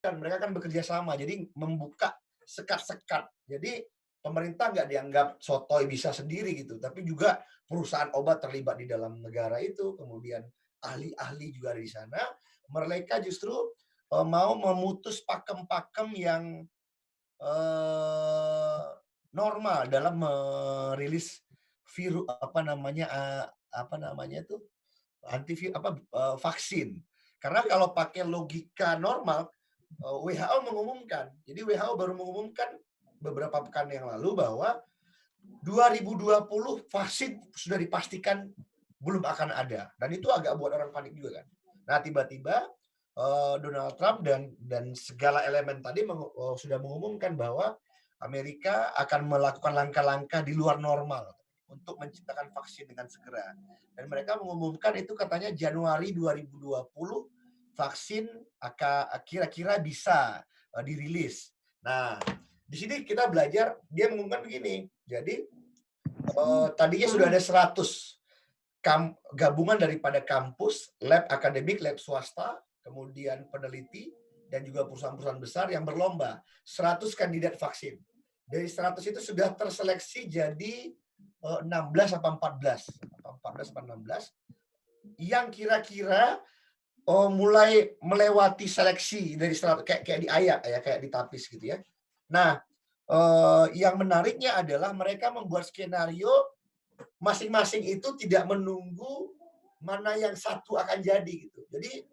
mereka kan bekerja sama, jadi membuka sekat-sekat. Jadi pemerintah nggak dianggap sotoy bisa sendiri gitu, tapi juga perusahaan obat terlibat di dalam negara itu, kemudian ahli-ahli juga ada di sana. Mereka justru mau memutus pakem-pakem yang eee, normal dalam merilis apa namanya itu, vaksin. Karena kalau pakai logika normal, WHO mengumumkan. Jadi WHO baru mengumumkan beberapa pekan yang lalu bahwa 2020 vaksin sudah dipastikan belum akan ada, dan itu agak buat orang panik juga kan. Nah, tiba-tiba, Donald Trump dan segala elemen tadi sudah mengumumkan bahwa Amerika akan melakukan langkah-langkah di luar normal untuk menciptakan vaksin dengan segera. Dan mereka mengumumkan itu katanya Januari 2020 vaksin kira-kira bisa, dirilis. Nah, di sini kita belajar dia mengumumkan begini, jadi tadinya sudah ada 100 gabungan daripada kampus, lab akademik, lab swasta, kemudian peneliti, dan juga perusahaan-perusahaan besar yang berlomba. 100 kandidat vaksin. Dari 100 itu sudah terseleksi jadi 16 apa 14. 14 apa 16 yang kira-kira mulai melewati seleksi dari 100, kayak diayak ya, kayak ditapis gitu ya. Nah, yang menariknya adalah mereka membuat skenario masing-masing itu tidak menunggu mana yang satu akan jadi gitu. Jadi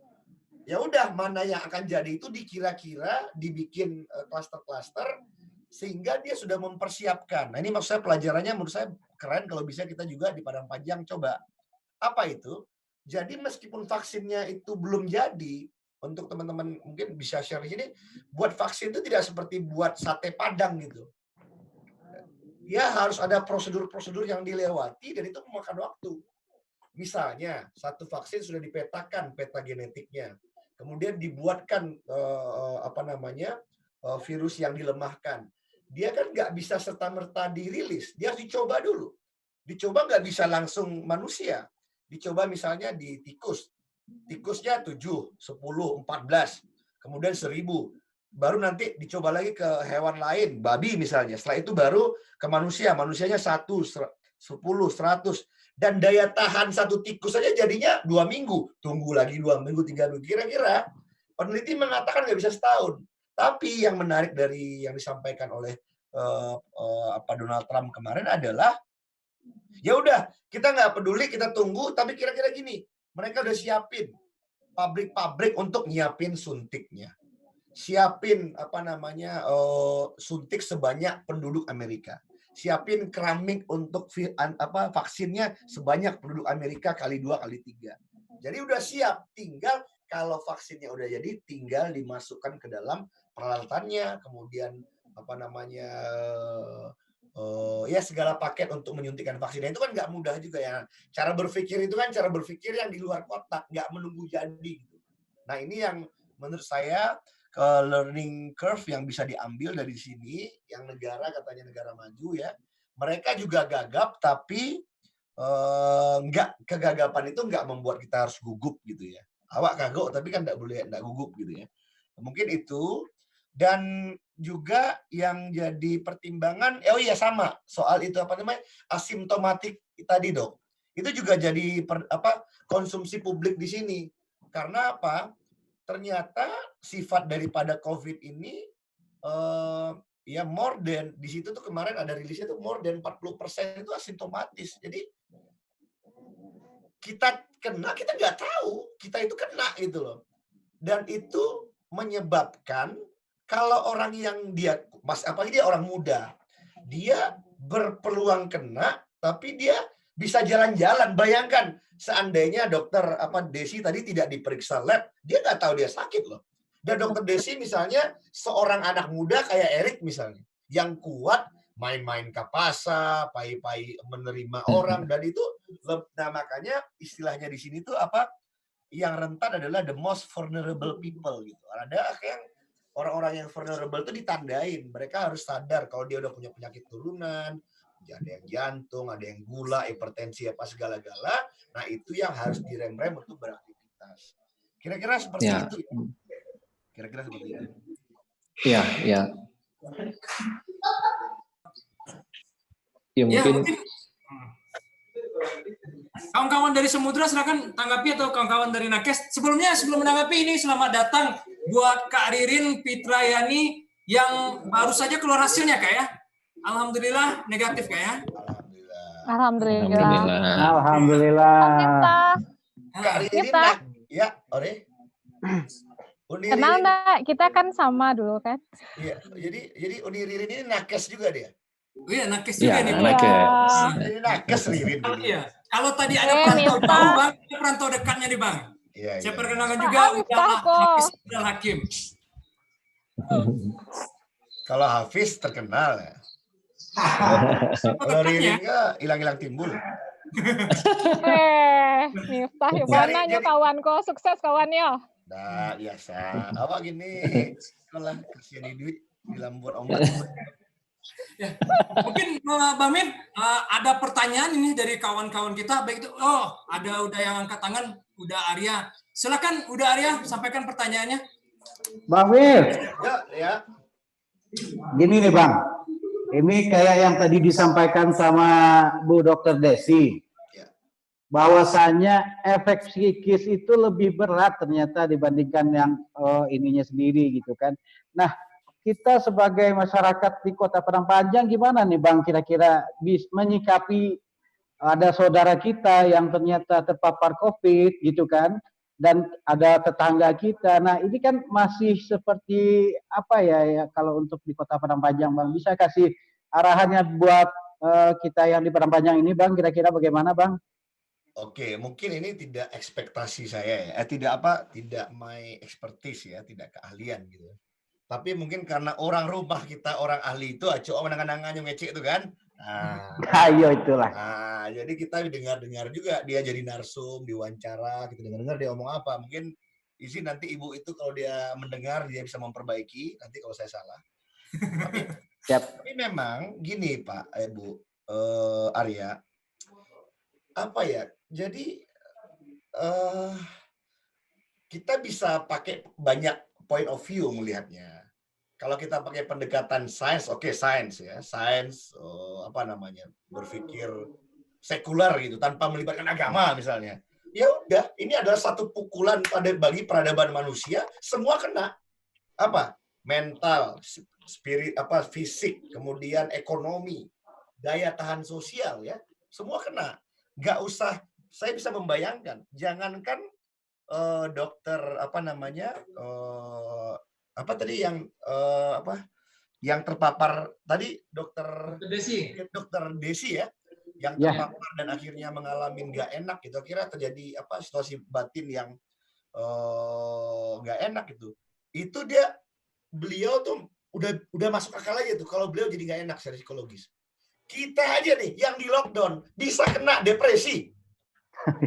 ya udah mana yang akan jadi itu dikira-kira, dibikin klaster-klaster sehingga dia sudah mempersiapkan. Nah, ini maksud saya pelajarannya menurut saya keren kalau bisa kita juga di Padang Panjang coba. Apa itu? Jadi meskipun vaksinnya itu belum jadi, untuk teman-teman mungkin bisa share di sini, buat vaksin itu tidak seperti buat sate Padang gitu. Ya harus ada prosedur-prosedur yang dilewati dan itu memakan waktu. Misalnya, satu vaksin sudah dipetakan peta genetiknya, kemudian dibuatkan virus yang dilemahkan. Dia kan nggak bisa serta-merta dirilis, dia harus dicoba dulu. Dicoba nggak bisa langsung manusia. Dicoba misalnya di tikus. Tikusnya 7, 10, 14, kemudian 1000. Baru nanti dicoba lagi ke hewan lain, babi misalnya. Setelah itu baru ke manusia, manusianya 1, 10, 100. Dan daya tahan satu tikus saja jadinya 2 minggu. Tunggu lagi 2 minggu, 3 minggu. Kira-kira peneliti mengatakan nggak bisa setahun. Tapi yang menarik dari yang disampaikan oleh Donald Trump kemarin adalah, ya udah kita nggak peduli, kita tunggu. Tapi kira-kira gini, mereka udah siapin pabrik-pabrik untuk nyiapin suntiknya, siapin suntik sebanyak penduduk Amerika, siapin keramik untuk vaksinnya sebanyak penduduk Amerika kali 2 kali 3. Jadi udah siap, tinggal kalau vaksinnya udah jadi tinggal dimasukkan ke dalam peralatannya, kemudian ya segala paket untuk menyuntikkan vaksinnya itu kan nggak mudah juga ya. Cara berpikir itu kan cara berpikir yang di luar kotak, nggak menunggu jadi gitu. Nah, ini yang menurut saya learning curve yang bisa diambil dari sini, yang negara katanya negara maju ya, mereka juga gagap tapi kegagapan itu nggak membuat kita harus gugup gitu ya. Awak kagok tapi kan nggak gugup gitu ya. Mungkin itu. Dan juga yang jadi pertimbangan, oh iya sama soal itu asimptomatik tadi dok. Itu juga jadi konsumsi publik di sini. Karena apa? Ternyata sifat daripada COVID ini ya more than di situ tuh kemarin ada rilisnya tuh more than 40% itu asimptomatis. Jadi kita kena, kita nggak tahu kita itu kena gitu loh. Dan itu menyebabkan kalau orang yang apalagi dia orang muda, dia berpeluang kena, tapi dia bisa jalan-jalan. Bayangkan seandainya dokter Desi tadi tidak diperiksa lab, dia nggak tahu dia sakit loh. Dan dokter Desi misalnya seorang anak muda kayak Erik misalnya, yang kuat main-main kapasa, pai-pai menerima orang, dan itu, nah makanya istilahnya di sini tuh yang rentan adalah the most vulnerable people gitu. Ada yang orang-orang yang vulnerable itu ditandain. Mereka harus sadar kalau dia udah punya penyakit turunan, ada yang jantung, ada yang gula, hipertensi, apa segala-gala. Nah, itu yang harus direm-rem untuk beraktivitas. Kira-kira seperti Ya, itu ya. Kira-kira seperti itu. Iya, iya. Ya mungkin kawan-kawan dari Samudra silakan tanggapi atau kawan-kawan dari Nakes. Sebelum menanggapi ini selamat datang buat Kak Ririn Fitrayani yang baru saja keluar hasilnya Kak ya. Alhamdulillah negatif Kak ya. Alhamdulillah. Alhamdulillah. Kak Ririn ya, Ore. Kenal Nak, kita kan sama dulu kan. Iya, jadi Uni Ririn ini nakes juga dia. Oh iya, nakes juga nih. Nakes. Jadi nakes Ririn. Iya. Kalau tadi ada perantau jauh Bang, ada perantau dekatnya nih Bang. Iya, Saya iya. perkenalkan juga Hafiz Abdul Hakim. Kalau Hafiz terkenal ya. Kalau Ririn hilang-hilang timbul. Miftah Yubana kawanku, sukses kawannya. Nah, biasa. Apa gini? Kalau kasihan duit di lambuan ombak. Ya, mungkin Bang Min ada pertanyaan ini dari kawan-kawan kita, baik itu ada udah yang angkat tangan, udah Arya. Silakan udah Arya sampaikan pertanyaannya. Bang Mir. Ya. Gini nih Bang. Ini kayak yang tadi disampaikan sama Bu Dr. Desi. Bahwasanya efek psikis itu lebih berat ternyata dibandingkan yang ininya sendiri gitu kan. Nah, kita sebagai masyarakat di Kota Padang Panjang gimana nih Bang kira-kira bisa menyikapi ada saudara kita yang ternyata terpapar COVID gitu kan, dan ada tetangga kita. Nah, ini kan masih seperti apa ya kalau untuk di Kota Padang Panjang Bang, bisa kasih arahannya buat kita yang di Padang Panjang ini Bang, kira-kira bagaimana Bang? Oke, mungkin ini tidak ekspektasi saya ya, tidak my expertise ya, tidak keahlian gitu. Tapi mungkin karena orang rumah kita orang ahli itu, aco menangan-nangannya ngecek itu kan. Ayo itulah. Nah, jadi kita dengar-dengar juga dia jadi narsum, diwawancara, kita dengar-dengar dia ngomong apa. Mungkin izin nanti ibu itu kalau dia mendengar dia bisa memperbaiki nanti kalau saya salah. Tapi memang gini Pak, Bu Arya, apa ya? Jadi kita bisa pakai banyak point of view melihatnya. Kalau kita pakai pendekatan sains, oke, sains ya, sains berpikir sekuler gitu tanpa melibatkan agama misalnya. Ya udah, ini adalah satu pukulan bagi peradaban manusia, semua kena. Apa? Mental, spirit, fisik, kemudian ekonomi, daya tahan sosial ya, semua kena. Nggak usah, saya bisa membayangkan, jangankan dokter yang terpapar tadi dokter Desi ya, yang terpapar dan akhirnya mengalami nggak enak gitu, kira terjadi situasi batin yang nggak enak gitu. Itu beliau tuh udah masuk akal aja tuh kalau beliau jadi nggak enak secara psikologis. Kita aja nih yang di lockdown bisa kena depresi.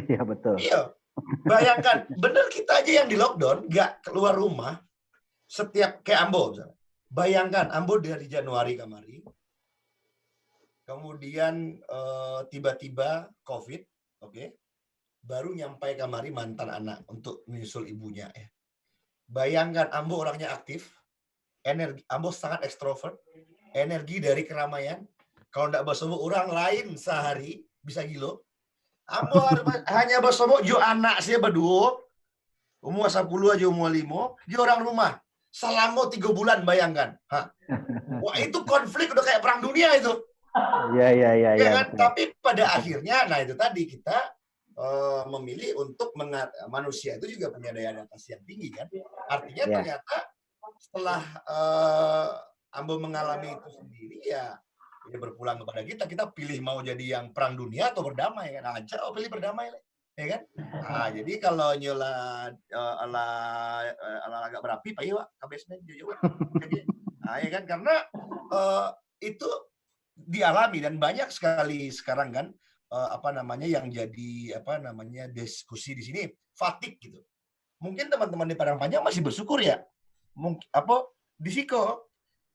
Iya betul. Iya. Bayangkan, bener kita aja yang di lockdown, nggak keluar rumah, setiap kayak Ambo misalnya. Bayangkan, Ambo dari Januari kemarin, kemudian tiba-tiba COVID, oke, baru nyampai kamari mantan anak untuk menyusul ibunya. Ya. Bayangkan, Ambo orangnya aktif, Ambo sangat ekstrovert, energi dari keramaian, kalau nggak bersama orang lain sehari, bisa gilo. Ambo hanya bersama jo anak saya berdua, umur 10 aja umur 5, dia orang rumah. Selama 3 bulan bayangkan. Wah itu konflik udah kayak perang dunia itu. Iya. Kan? Tapi pada akhirnya, nah itu tadi kita memilih untuk manusia itu juga punya daya adaptasi yang tinggi kan. Artinya ternyata setelah Ambo mengalami itu sendiri ya, dia berpulang kepada kita pilih mau jadi yang perang dunia atau berdamai kan aja, pilih berdamai ya kan. Nah, jadi kalau nyola agak berapi pak iya kabesnya jauh. Nah, ya kan karena itu dialami dan banyak sekali sekarang kan yang jadi diskusi di sini fatigue gitu. Mungkin teman-teman di Padang Panjang masih bersyukur ya. Mungkin di Siko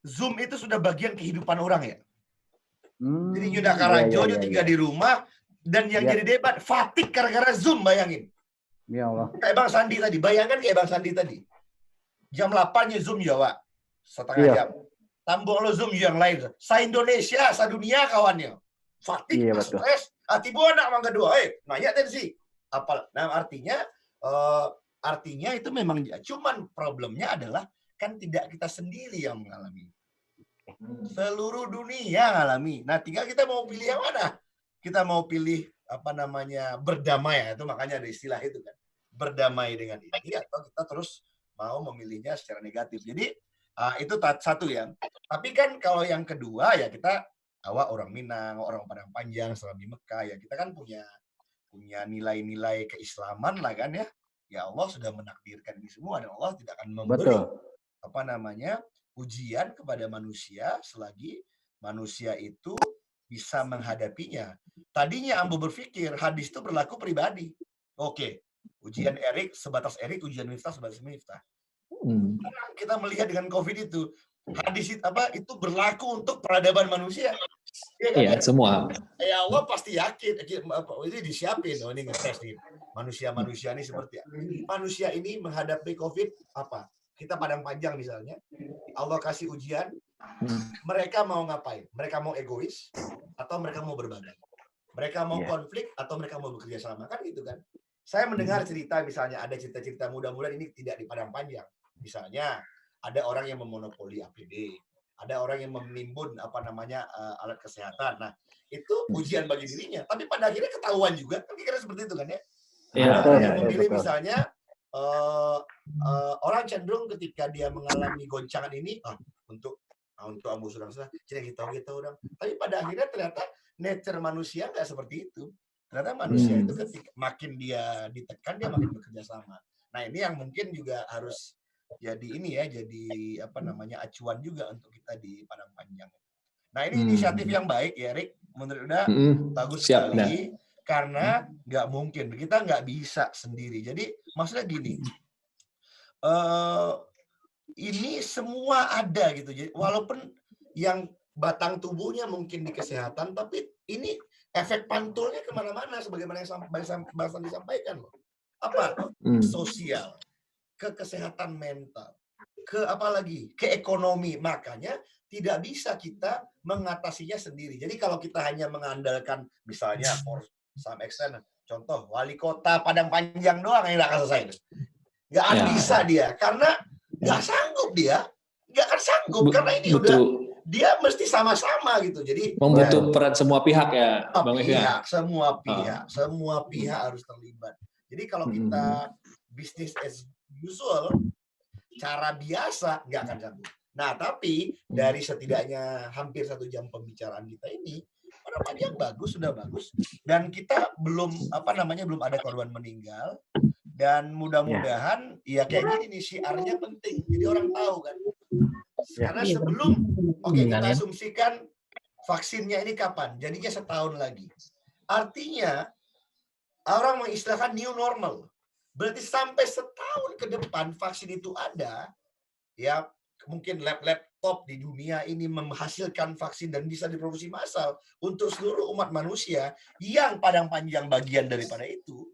Zoom itu sudah bagian kehidupan orang ya. Jadi Yuda Karangjo tinggal di rumah dan yang jadi debat fatigue gara-gara Zoom, bayangin. Ya Allah. Kayak Bang Sandi tadi, bayangkan kayak Bang Sandi tadi. jam 8 Zoom Jawa, setengah jam. Tambah lo Zoom yang lain. Sa Indonesia, sa dunia kawannya. Fatik, stres, tiba anak mangga dua. Nanya tensi. Nah, artinya itu memang, cuman problemnya adalah kan tidak kita sendiri yang mengalami. Seluruh dunia mengalami. Nah, tinggal kita mau pilih yang mana? Kita mau pilih berdamai, itu makanya ada istilah itu kan. Berdamai dengan ini, atau kita terus mau memilihnya secara negatif. Jadi itu satu ya. Tapi kan kalau yang kedua ya kita orang Minang, orang Padang Panjang, selama di Mekah ya kita kan punya nilai-nilai keislaman lah kan ya. Ya Allah sudah menakdirkan ini semua dan Allah tidak akan memberi ujian kepada manusia selagi manusia itu bisa menghadapinya. Tadinya Ambo berpikir hadis itu berlaku pribadi. Oke, ujian Erik sebatas Erik, ujian Miftah sebatas Miftah. Sekarang kita melihat dengan COVID itu, hadis itu berlaku untuk peradaban manusia. Ya kan? Iya, semua. Ya Allah pasti yakin, ini disiapin, ini ngetes nih. Manusia ini seperti apa? Manusia ini menghadapi COVID apa? Kita Padang Panjang misalnya, Allah kasih ujian, mereka mau ngapain? Mereka mau egois atau mereka mau berbagi? Mereka mau konflik atau mereka mau bekerja sama? Kan gitu kan? Saya mendengar cerita misalnya ada cerita-cerita mudah-mudahan ini tidak di Padang Panjang. Misalnya ada orang yang memonopoli APD, ada orang yang menimbun alat kesehatan. Nah, itu ujian bagi dirinya. Tapi pada akhirnya ketahuan juga, kan kira-kira seperti itu kan ya? Ada yang memilih misalnya orang cenderung ketika dia mengalami goncangan ini untuk Ambo Surang kita orang. Tapi pada akhirnya ternyata nature manusia nggak seperti itu. Ternyata manusia itu ketika makin dia ditekan dia makin bekerja sama. Nah, ini yang mungkin juga harus jadi acuan juga untuk kita di Padang Panjang. Nah, ini inisiatif yang baik ya, Rick. Menurut udah bagus sekali. Karena nggak mungkin, kita nggak bisa sendiri. Jadi maksudnya gini, ini semua ada gitu. Jadi walaupun yang batang tubuhnya mungkin di kesehatan, tapi ini efek pantulnya kemana-mana, sebagaimana yang Bang disampaikan loh. Apa? Sosial, ke kesehatan mental, ke ekonomi. Makanya tidak bisa kita mengatasinya sendiri. Jadi kalau kita hanya mengandalkan misalnya some extent, contoh wali kota Padang Panjang doang yang nggak akan selesai. Nggak akan bisa dia, karena nggak sanggup dia. Nggak akan sanggup, karena ini udah dia mesti sama-sama gitu. Jadi membutuhkan peran semua pihak ya, Bang Ifya. Semua pihak harus terlibat. Jadi kalau kita bisnis as usual, cara biasa nggak akan sanggup. Nah, tapi dari setidaknya hampir 1 jam pembicaraan kita ini, Padang Panjang sudah bagus, dan kita belum ada korban meninggal, dan mudah-mudahan ya kayak gini nih, syiarnya penting, jadi orang tahu kan. Karena sebelum kita asumsikan vaksinnya ini kapan, jadinya setahun lagi. Artinya orang mengistilahkan new normal. Berarti sampai setahun ke depan vaksin itu ada, ya mungkin laptop di dunia ini menghasilkan vaksin dan bisa diproduksi massal untuk seluruh umat manusia yang Padang Panjang bagian daripada itu,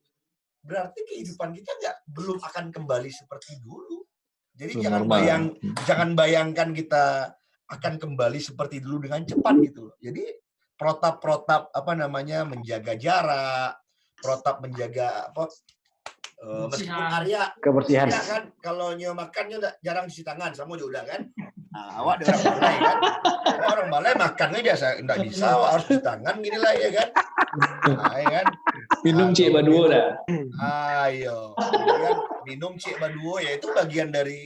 berarti kehidupan kita belum akan kembali seperti dulu. Jadi jangan bayangkan kita akan kembali seperti dulu dengan cepat gitu. Jadi protap menjaga jarak, protap menjaga meskipun area kebersihan ya kan, kalau makannya jarang cuci tangan, sama udah kan. Nah, awak ada orang Malay kan, orang Malay makannya biasa nggak bisa, awak harus cuci tangan gini lah ya kan. Nah, ya kan. Minum cik baduo dah. Ayo, minum cik baduo ya itu bagian dari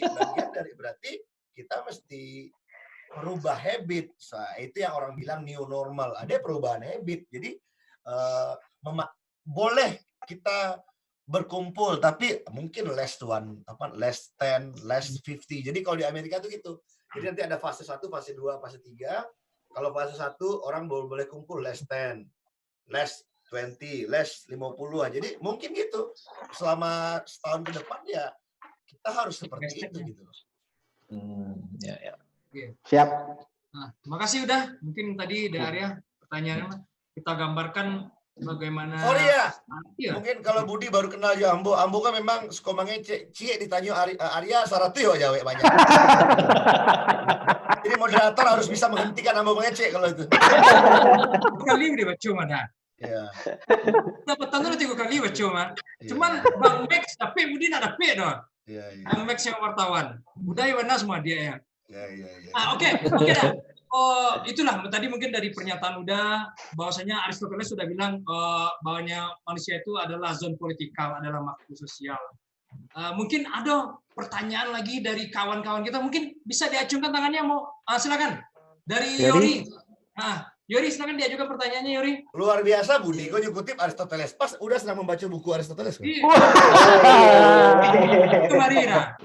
berarti kita mesti merubah habit. Nah, itu yang orang bilang new normal. Ada perubahan habit. Jadi boleh kita berkumpul, tapi mungkin less 10, less 50. Jadi kalau di Amerika tuh gitu. Jadi nanti ada fase 1, fase 2, fase 3. Kalau fase 1 orang boleh kumpul less 10, less 20, less 50. Jadi mungkin gitu. Selama setahun ke depan ya kita harus seperti itu gitu. Ya. Siap. Nah, terima kasih udah. Mungkin tadi dari Arya pertanyaannya kita gambarkan bagaimana. Sorry ya, Iya. mungkin kalau Budi baru kenal aja Ambo kan memang suka mengecek. Cie ditanya Arya Saratio aja banyak. Jadi moderator harus bisa menghentikan Ambo mengecek kalau itu. Kali dia baca mana? Iya. Dapat tanda nanti gue kali baca mana. Iya. Cuman Bang Max tapi Budi nak dapat dong. Iya, iya. Bang Max yang wartawan. Budaya warna semua dia ya. Iya. Oke dah. Oh, itulah tadi mungkin dari pernyataan udah bahwasanya Aristoteles sudah bilang bahwanya manusia itu adalah zon politikal, adalah makhluk sosial. Mungkin ada pertanyaan lagi dari kawan-kawan kita, mungkin bisa diacungkan tangannya mau silakan dari Yori. Yori silakan diajukan pertanyaannya Yori. Luar biasa Budi, kau nyukutip Aristoteles. Pas udah senang membaca buku Aristoteles. Itu Marira.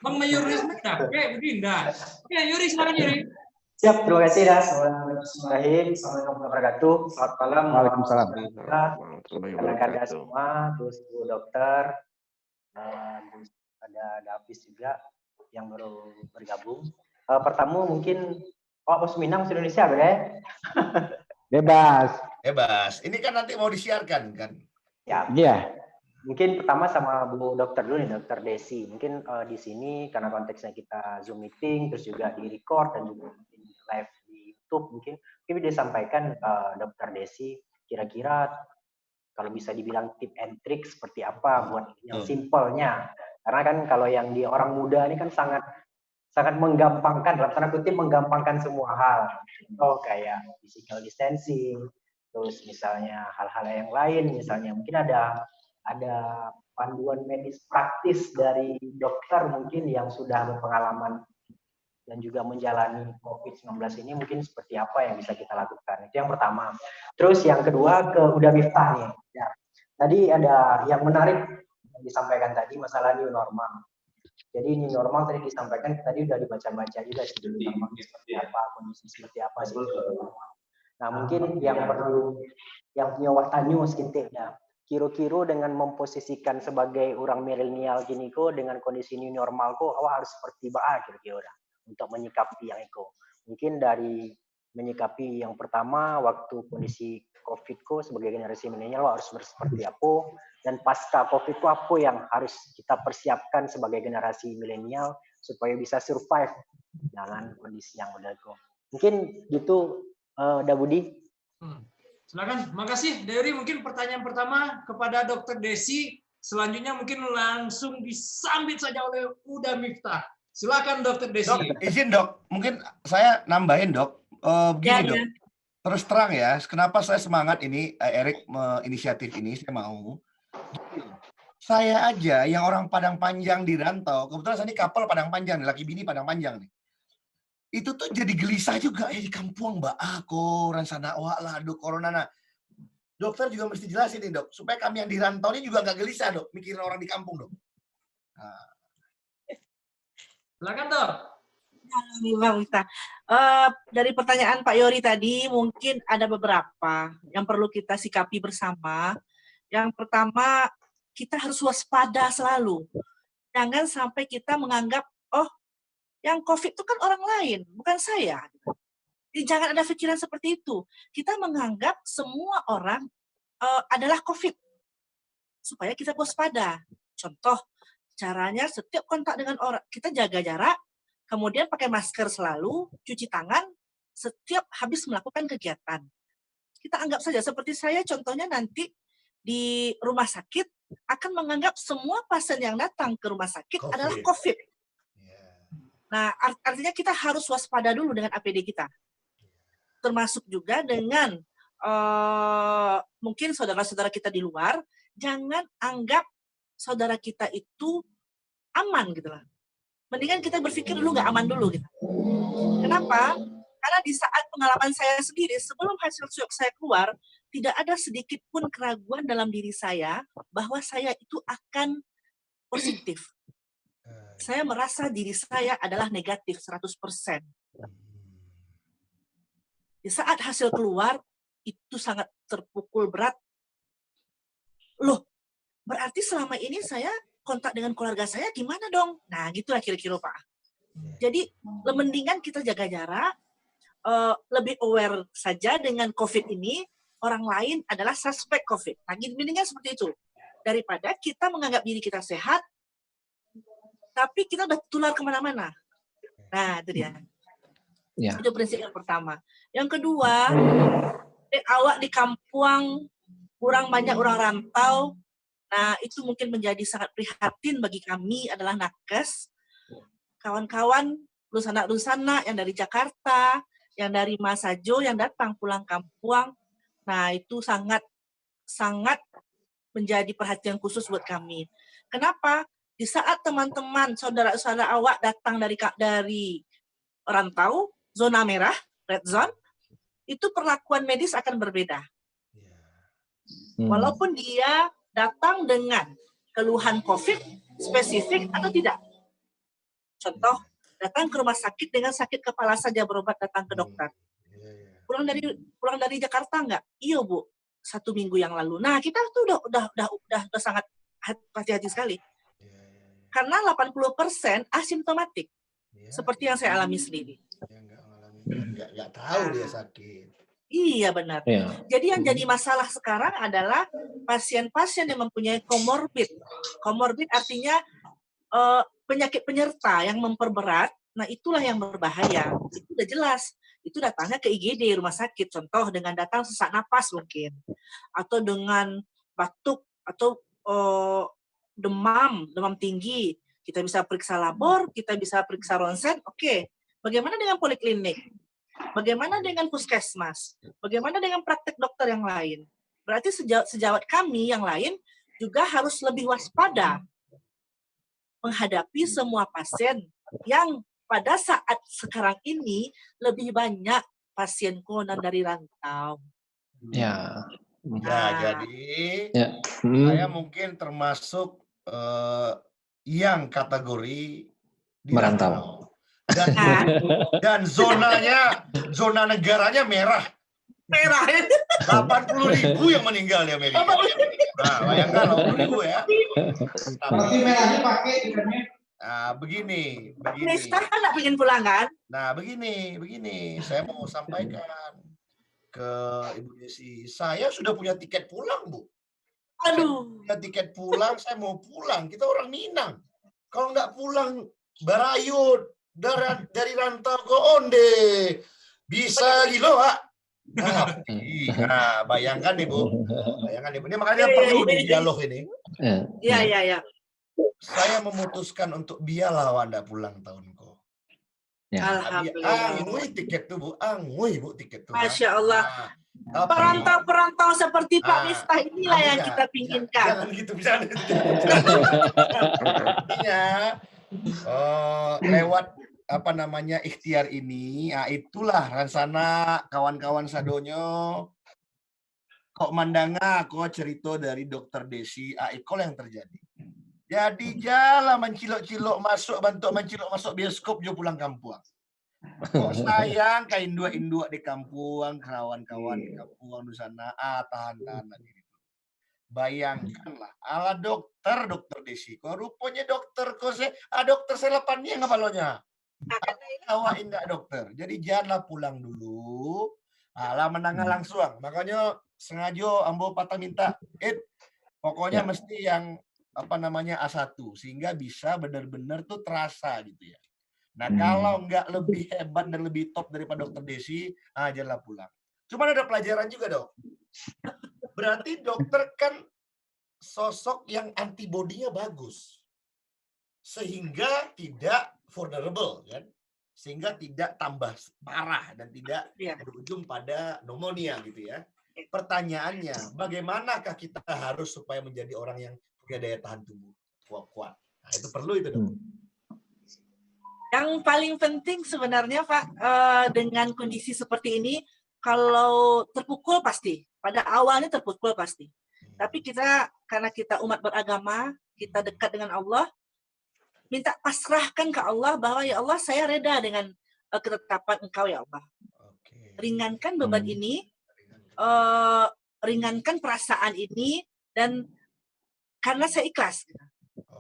Bang Mayoritas dah, Budi dah. Oke, Yori silakan Yori. Siap, terima kasih dah. Assalamualaikum warahmatullahi wabarakatuh. Selamat malam. Waalaikumsalam. Rekan-rekan semua, terus Bu Dokter, terus ada Davis juga yang baru bergabung. Pertama mungkin Bos Minang Indonesia, ya? Bebas. Ini kan nanti mau disiarkan kan? Ya. Iya. Mungkin pertama sama Bu Dokter dulu nih, Dokter Desi. Mungkin di sini karena konteksnya kita Zoom meeting, terus juga di record dan juga live di YouTube, mungkin bisa sampaikan Dokter Desi kira-kira kalau bisa dibilang tip and trick seperti apa buat yang simpelnya. Karena kan kalau yang di orang muda ini kan sangat menggampangkan, dalam tanda kutip menggampangkan semua hal. Contoh kayak physical distancing, terus misalnya hal-hal yang lain, misalnya mungkin ada panduan medis praktis dari dokter mungkin yang sudah berpengalaman dan juga menjalani COVID-19 ini mungkin seperti apa yang bisa kita lakukan. Itu yang pertama. Terus yang kedua ke Uda Miftah nih. Ya. Tadi ada yang menarik yang disampaikan tadi masalah new normal. Jadi new normal tadi disampaikan, tadi udah dibaca-baca juga sih dulu normal seperti apa, kondisi seperti apa sih. Nah mungkin yang punya waktu sekintik ya. Kira-kira dengan memposisikan sebagai orang milenial gini kok dengan kondisi new normal kok awak harus seperti kira-kira untuk menyikapi yang itu. Mungkin dari menyikapi yang pertama waktu kondisi COVID kok sebagai generasi milenial harus seperti apa, dan pasca COVID kok apa yang harus kita persiapkan sebagai generasi milenial supaya bisa survive dengan kondisi yang udah kok. Mungkin gitu Budi. Silakan, makasih Dewi. Mungkin pertanyaan pertama kepada Dokter Desi, selanjutnya mungkin langsung disambit saja oleh Uda Miftah. Silakan Dokter Desi. Dok, izin Dok, mungkin saya nambahin Dok. Begini Dok, terus terang ya, kenapa saya semangat ini, Erik inisiatif ini, saya mau. Saya aja yang orang Padang Panjang di rantau, kebetulan saya ini kapal Padang Panjang, laki bini Padang Panjang nih. Itu tuh jadi gelisah juga di kampung Mbak Ako, Ransana Wak lah, Dok, Corona. Nah, dokter juga mesti jelasin nih Dok, supaya kami yang di rantau ini juga nggak gelisah Dok, mikirin orang di kampung Dok. Nah. Silakan Dok. Bang Miftah. Dari pertanyaan Pak Yori tadi mungkin ada beberapa yang perlu kita sikapi bersama. Yang pertama, kita harus waspada selalu. Jangan sampai kita menganggap, oh yang COVID itu kan orang lain, bukan saya. Jadi jangan ada pikiran seperti itu. Kita menganggap semua orang adalah COVID. Supaya kita waspada. Contoh, caranya setiap kontak dengan orang, kita jaga jarak, kemudian pakai masker selalu, cuci tangan, setiap habis melakukan kegiatan. Kita anggap saja, seperti saya contohnya nanti di rumah sakit, akan menganggap semua pasien yang datang ke rumah sakit adalah COVID. Nah, artinya kita harus waspada dulu dengan APD kita. Termasuk juga dengan mungkin saudara-saudara kita di luar, jangan anggap saudara kita itu aman gitu lah. Mendingan kita berpikir dulu nggak aman dulu gitu. Kenapa? Karena di saat pengalaman saya sendiri, sebelum hasil swab saya keluar, tidak ada sedikit pun keraguan dalam diri saya bahwa saya itu akan positif. Saya merasa diri saya adalah negatif 100%. Di saat hasil keluar, itu sangat terpukul berat. Loh, berarti selama ini saya kontak dengan keluarga saya gimana dong? Nah, gitulah kira-kira Pak. Jadi, mendingan kita jaga jarak, lebih aware saja dengan COVID ini, orang lain adalah suspek COVID. Nah, mendingan seperti itu. Daripada kita menganggap diri kita sehat, tapi kita udah tular kemana-mana. Nah, itu dia. Ya. Itu prinsip yang pertama. Yang kedua, awak di kampung, kurang banyak orang rantau. Nah, itu mungkin menjadi sangat prihatin bagi kami adalah nakes. Kawan-kawan, lusanak-lusanak yang dari Jakarta, yang dari Masajo, yang datang pulang kampung. Nah, itu sangat menjadi perhatian khusus buat kami. Kenapa? Di saat teman-teman, saudara-saudara awak datang dari rantau, zona merah, red zone, itu perlakuan medis akan berbeda. Walaupun dia datang dengan keluhan COVID spesifik atau tidak. Contoh, datang ke rumah sakit dengan sakit kepala saja berobat datang ke dokter. Pulang dari Jakarta enggak? Iya, Bu. 1 minggu yang lalu. Nah, kita tuh udah sangat hati-hati sekali. Karena 80% asimptomatik. Seperti yang saya alami sendiri. Nggak tahu dia sakit. Iya, benar. Ya. Jadi yang jadi masalah sekarang adalah pasien-pasien yang mempunyai komorbid. Komorbid artinya penyakit penyerta yang memperberat. Nah, itulah yang berbahaya. Itu udah jelas. Itu datangnya ke IGD, rumah sakit. Contoh dengan datang sesak napas mungkin. Atau dengan batuk, atau demam tinggi. Kita bisa periksa labor, kita bisa periksa ronsen. Oke. Bagaimana dengan poliklinik? Bagaimana dengan puskesmas? Bagaimana dengan praktek dokter yang lain? Berarti sejawat kami yang lain juga harus lebih waspada menghadapi semua pasien yang pada saat sekarang ini lebih banyak pasien corona dari rantau. Ya. Jadi saya mungkin termasuk yang kategori di merantau. Dan zona negaranya merah. Merah. 80.000 yang meninggal di Amerika. Nah, bayangkan 80.000 ya. Berarti merahnya pakai ikannya. Nah, begini. Nesta kan nggak pengen pulang kan? Nah, begini. Saya mau sampaikan ke Ibu Desi. Saya sudah punya tiket pulang, Bu. Aduh. Punya tiket pulang, saya mau pulang. Kita orang Minang. Kalau nggak pulang, barayut. Dari rantau ke Onde. Bisa gitu, Pak. Nah, bayangkan nih, Bu. Ini makanya perlu di dialog ini. Iya. Saya memutuskan untuk biarlah Anda pulang tahunku. Ya. Alhamdulillah. Angui tiket tuh, Bu. Angui, Bu, tiket tuh. Masya Allah. Nah, Perantau-perantau seperti Pak Miftah inilah yang kita pinginkan. Jangan gitu, bisa. Artinya, lewat ikhtiar ini, itulah Ransana, kawan-kawan sadonyo, kok mandanga, kok cerita dari Dokter Desi, ikol yang terjadi. Jadi jalan mencilok-cilok bantu mencilok masuk bioskop jo pulang kampung. Kok sayang kain indua di kampung, kawan-kawan di kampung di sana, tahan-tahan diri. Bayangkanlah, ala dokter Desi, kok rupanya dokter dokter selepannya nggak balonya. Awak indah dokter. Jadi janganlah pulang dulu. Ala menanggal langsung. Makanya sengaja ambo patah minta pokoknya mesti yang A1 sehingga bisa benar-benar tuh terasa gitu ya. Nah, kalau nggak lebih hebat dan lebih top daripada Dokter Desi, janganlah pulang. Cuman ada pelajaran juga, Dok. Berarti dokter kan sosok yang antibodinya bagus. Sehingga tidak vulnerable kan. Sehingga tidak tambah parah dan tidak berujung pada pneumonia gitu ya. Pertanyaannya, bagaimanakah kita harus supaya menjadi orang yang punya daya tahan tubuh kuat? Nah, itu perlu itu, Dok. Yang paling penting sebenarnya, Pak, dengan kondisi seperti ini, kalau terpukul pasti. Pada awalnya terpukul pasti. Tapi kita, karena kita umat beragama, kita dekat dengan Allah, minta pasrahkan ke Allah bahwa ya Allah, saya reda dengan ketetapan Engkau ya Allah. Ringankan beban ini, ringankan perasaan ini, dan karena saya ikhlas.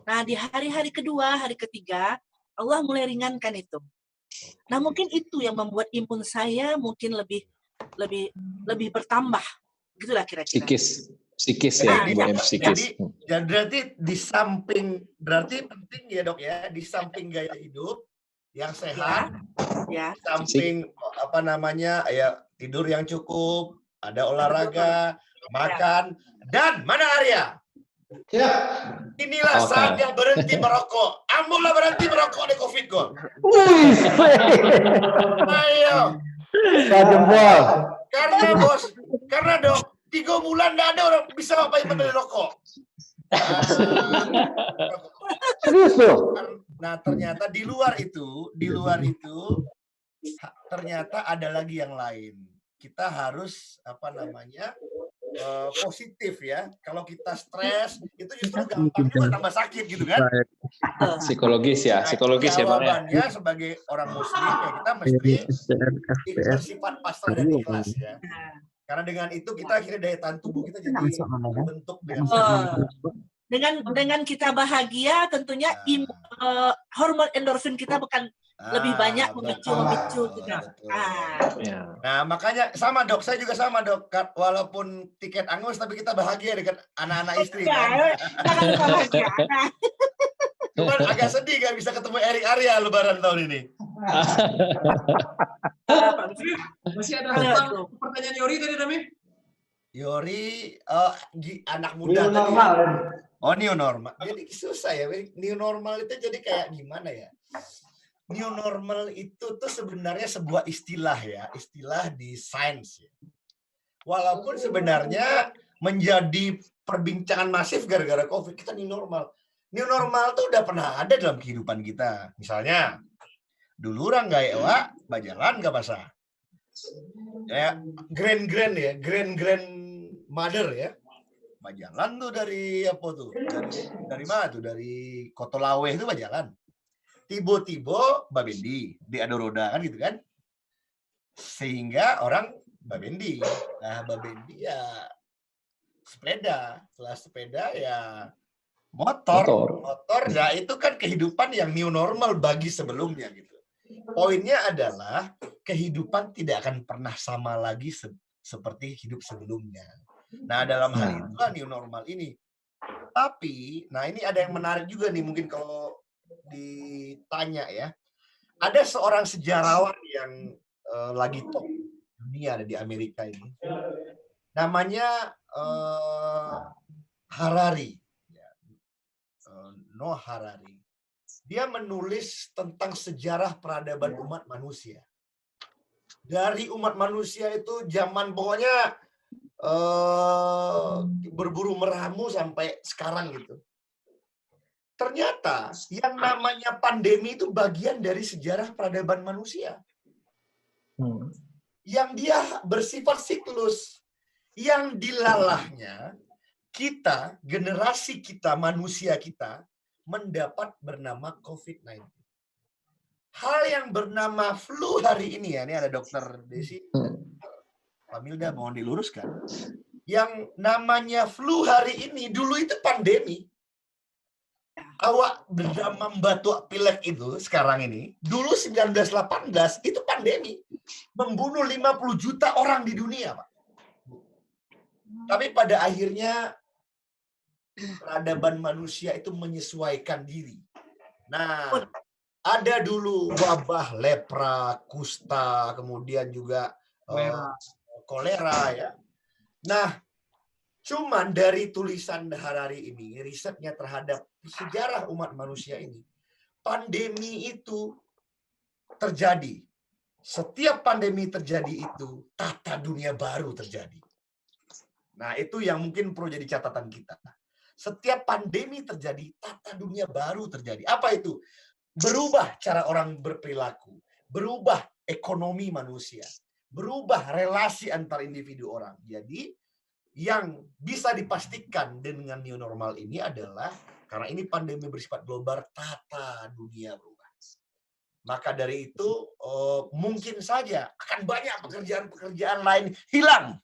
Nah, di hari-hari kedua, hari ketiga, Allah mulai ringankan itu. Nah, mungkin itu yang membuat imun saya mungkin lebih bertambah. Gitulah kira-kira. Psikis ya, Jadi, Bu M, psikis. dan berarti di samping, berarti penting ya dok ya, di samping gaya hidup yang sehat, Ya. di samping apa namanya ya tidur yang cukup, ada olahraga, makan, dan mana Arya? Inilah saatnya berhenti merokok. Ambolah berhenti merokok di COVID kok. Ayo. Jempol. Karena bos, karena dok, 3 bulan nggak ada orang bisa ngapain membeli rokok. Serius tuh? Nah ternyata di luar itu ternyata ada lagi yang lain. Kita harus apa namanya positif ya. Kalau kita stres itu justru gampang juga tambah sakit gitu kan? Psikologis ya, psikologis ya Bang. Jawabannya sebagai orang Muslim ya kita mesti bersifat pasrah dan ikhlas ya. Karena dengan itu kita akhirnya daya tahan tubuh kita jadi bentuk dengan kita bahagia tentunya hormon endorfin kita bukan lebih banyak memicu kita. Nah makanya sama dok, saya juga sama dok. Walaupun tiket angus tapi kita bahagia dengan anak-anak istri. Kan? Cuman agak sedih gak bisa ketemu Erik Arya lebaran tahun ini. Masih ada pertanyaan Yori tadi Dami? Yori anak muda new normal. Oh new normal. Jadi susah ya. New normal itu jadi kayak gimana ya? New normal itu tuh sebenarnya sebuah istilah ya, istilah di sains ya. Walaupun sebenarnya menjadi perbincangan masif gara-gara COVID, kita new normal. New normal tuh udah pernah ada dalam kehidupan kita. Misalnya, dulu orang gak ewa, bajalan gak basah. Ya, grand ya, grand mother ya. Bajalan tuh dari apa tuh? Dari mana tuh? Dari Kotolaweh itu bajalan. Tiba-tiba Babendi di adu roda kan gitu kan, sehingga orang Babendi. Nah Babendi ya sepeda, setelah sepeda ya motor. Nah itu kan kehidupan yang new normal bagi sebelumnya gitu. Poinnya adalah kehidupan tidak akan pernah sama lagi seperti hidup sebelumnya. Nah dalam hal itulah new normal ini. Tapi, nah ini ada yang menarik juga nih mungkin kalau ditanya ya, ada seorang sejarawan yang lagi top dunia ada di Amerika ini, namanya Harari, Noah Harari. Dia menulis tentang sejarah peradaban umat manusia. Dari umat manusia itu zaman pokoknya berburu meramu sampai sekarang gitu. Ternyata yang namanya pandemi itu bagian dari sejarah peradaban manusia. Yang dia bersifat siklus. Yang dilalahnya kita, generasi kita, manusia kita, mendapat bernama COVID-19. Hal yang bernama flu hari ini ya, ini ada Dokter Desi, Pak Milda mohon diluruskan. Yang namanya flu hari ini, dulu itu pandemi. Awak berdamam batuk pilek itu sekarang ini, dulu 1918 itu pandemi. Membunuh 50 juta orang di dunia, Pak. Tapi pada akhirnya peradaban manusia itu menyesuaikan diri. Nah, ada dulu wabah lepra, kusta, kemudian juga kolera ya. Nah, cuman dari tulisan Harari ini, risetnya terhadap sejarah umat manusia ini, pandemi itu terjadi. Setiap pandemi terjadi itu, tata dunia baru terjadi. Nah, itu yang mungkin perlu jadi catatan kita. Setiap pandemi terjadi, tata dunia baru terjadi. Apa itu? Berubah cara orang berperilaku, berubah ekonomi manusia, berubah relasi antar individu orang. Jadi, yang bisa dipastikan dengan new normal ini adalah karena ini pandemi bersifat global, tata dunia berubah. Maka dari itu mungkin saja akan banyak pekerjaan-pekerjaan lain hilang.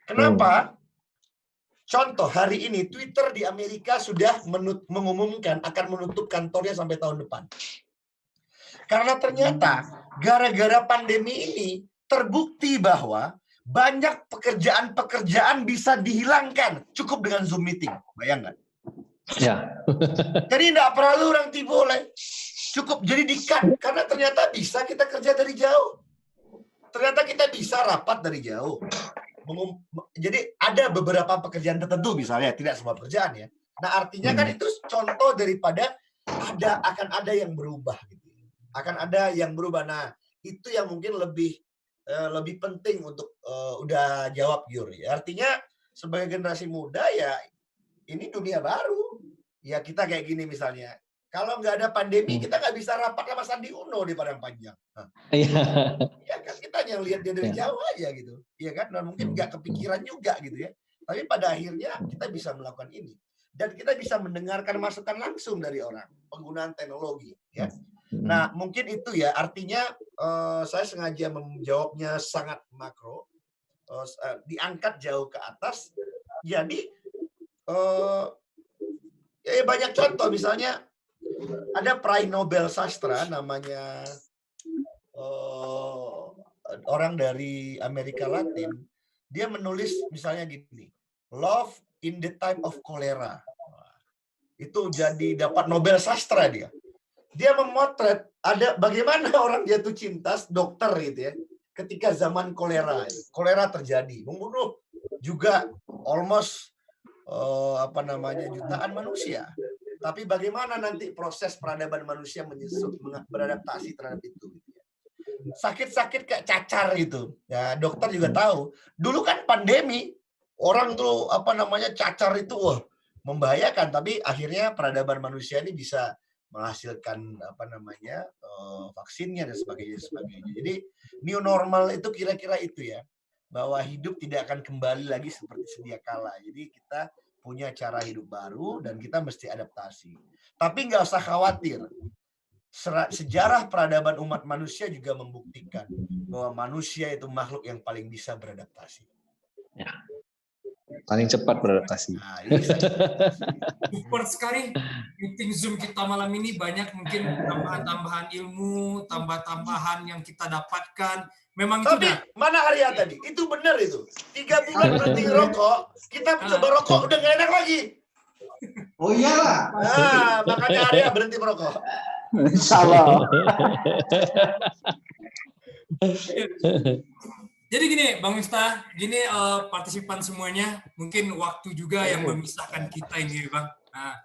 Kenapa? Contoh hari ini Twitter di Amerika sudah mengumumkan akan menutup kantornya sampai tahun depan. Karena ternyata gara-gara pandemi ini terbukti bahwa banyak pekerjaan-pekerjaan bisa dihilangkan cukup dengan Zoom meeting. Bayangkan. Ya. Jadi tidak perlu orang boleh. Cukup jadi di-cut. Karena ternyata bisa kita kerja dari jauh. Ternyata kita bisa rapat dari jauh. Jadi ada beberapa pekerjaan tertentu misalnya, tidak semua pekerjaan ya. Nah artinya kan itu contoh daripada akan ada yang berubah. Gitu. Akan ada yang berubah. Nah itu yang mungkin lebih penting untuk udah jawab Yuri. Artinya sebagai generasi muda ya ini dunia baru. Ya kita kayak gini misalnya. Kalau nggak ada pandemi kita nggak bisa rapat sama Sandi Uno di Padang Panjang. Ya kan kita yang lihat dia dari jauh aja gitu. Iya kan? Dan mungkin nggak kepikiran juga gitu ya. Tapi pada akhirnya kita bisa melakukan ini. Dan kita bisa mendengarkan masukan langsung dari orang. Penggunaan teknologi. Ya. Nah mungkin itu ya. Artinya saya sengaja menjawabnya sangat makro. Diangkat jauh ke atas. Jadi ya banyak contoh. Misalnya ada peraih Nobel sastra namanya orang dari Amerika Latin. Dia menulis misalnya gini, Love in the Time of Cholera. Itu jadi dapat Nobel sastra dia. Dia memotret ada bagaimana orang jatuh cinta dokter gitu ya. Ketika zaman kolera terjadi, membunuh juga almost jutaan manusia. Tapi bagaimana nanti proses peradaban manusia beradaptasi terhadap itu? Sakit-sakit kayak cacar gitu. Ya, dokter juga tahu. Dulu kan pandemi, orang tuh cacar itu membahayakan. Tapi akhirnya peradaban manusia ini bisa menghasilkan vaksinnya dan sebagainya. Jadi new normal itu kira-kira itu ya. Bahwa hidup tidak akan kembali lagi seperti sedia kala. Jadi kita punya cara hidup baru dan kita mesti adaptasi. Tapi nggak usah khawatir. Sejarah peradaban umat manusia juga membuktikan bahwa manusia itu makhluk yang paling bisa beradaptasi. Ya. Paling cepat beradaptasi. Nah, super sekali meeting Zoom kita malam ini, banyak mungkin tambahan-tambahan ilmu, tambah-tambahan yang kita dapatkan. Memang itu mana Arya tadi? Itu benar itu. 3 bulan berhenti rokok, kita coba rokok udah nggak enak lagi. Oh iyalah. Nah, makanya Arya berhenti merokok. Insyaallah. Jadi gini, Bang Miftah, gini partisipan semuanya, mungkin waktu juga yang memisahkan kita ini, Bang. Nah,